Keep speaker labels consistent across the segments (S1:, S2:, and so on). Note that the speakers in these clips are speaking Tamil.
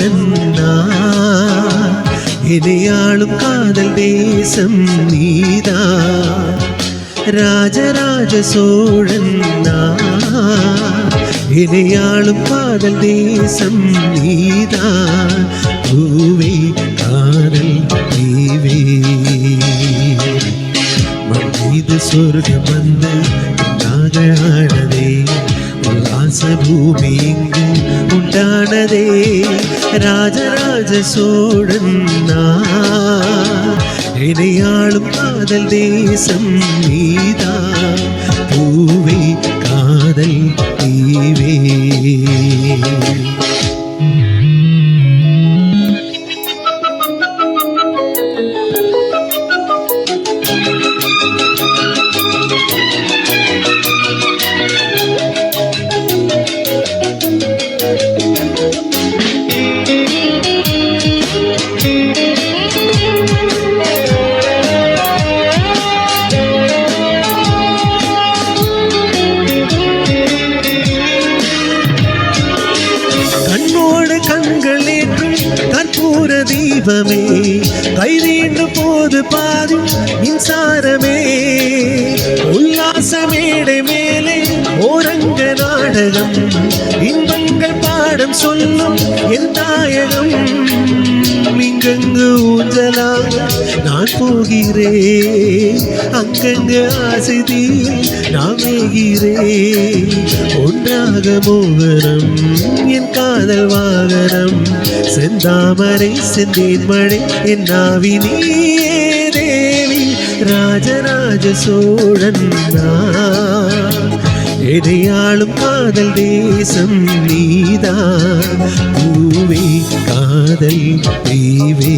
S1: சோழன் இதையாளும் காதல் தேசம் நீதான் ராஜராஜ சோழன் இதையாளும் காதல் தேசம் நீதான் பூவே காதல் தீவே இது சொர்க்கம் வந்து ஆனதே உல்லாச பூமி இங்கு உண்டானதே ராஜராஜ சோழன் இதையாளும் காதல் தேசம் நீதான் பூவே காதல் தீவே தீபமே கைதீண்டு போது பாதி மின்சாரமே உல்லாச மேடை மேலே ஓரங்க நாடகம் இன்பங்கள் பாடம் சொல்லும் என் தாயகம் இங்கங்கு ஊஞ்சலாக நான் போகிறேன் அங்கங்கு ஆசைதி நான் மேகிறேன் ஒன்றாக மோகனம் என் காதல் வாகனம் செந்தாமரை செந்தேன் மழை என் நாவினியே தேவி ராஜராஜ சோழன் எதையாளும் காதல் தேசம் நீதான் பூவே காதல் தீவே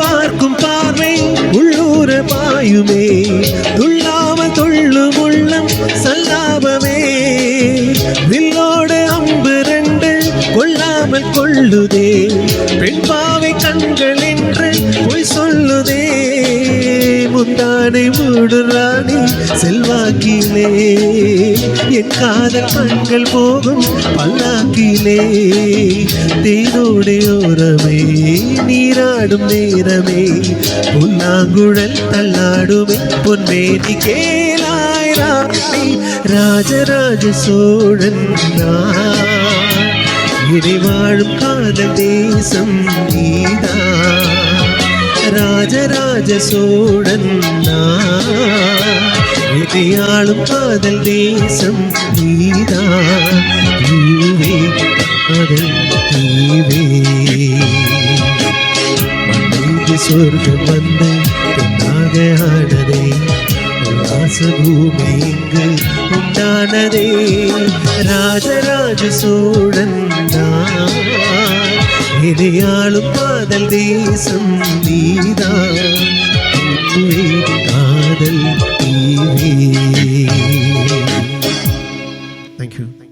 S1: பார்க்கும் பார்வை உள்ளூர பாயுமே துள்ளாமல் துள்ளும் உள்ளம் சல்லாபமே வில்லோடு அம்பு ரெண்டு கொள்ளாமல் கொள்ளுதே பெண் பாவை கண்கள் என்று பொய் சொல்லுதே முந்தானை மூடுராணி செல்வாக்கிலே என் காதல் கண்கள் போகும் பல்லாக்கிலே தேனோடையோரமே நீராடும் நேரமே புல்லாங்குழல் தள்ளாடுமே பொன்மேனி கேளாய் ராணி ராஜராஜ சோழன் இனி வாழும் காதல் தேசம் நீதான் ராஜராஜ சோழன் இதையாளும் காதல் தேசம் நீதான் பூவே காதல் தீவே மண்ணுக்கு சொர்க்கம் வந்து பெண்ணாக ஆனதே உல்லாச பூமி இங்கு உண்டானதே ராஜராஜ சோழன் இதையாளும் காதல் தேசம் நீதான் பூவே காதல் தீவே. Thank you.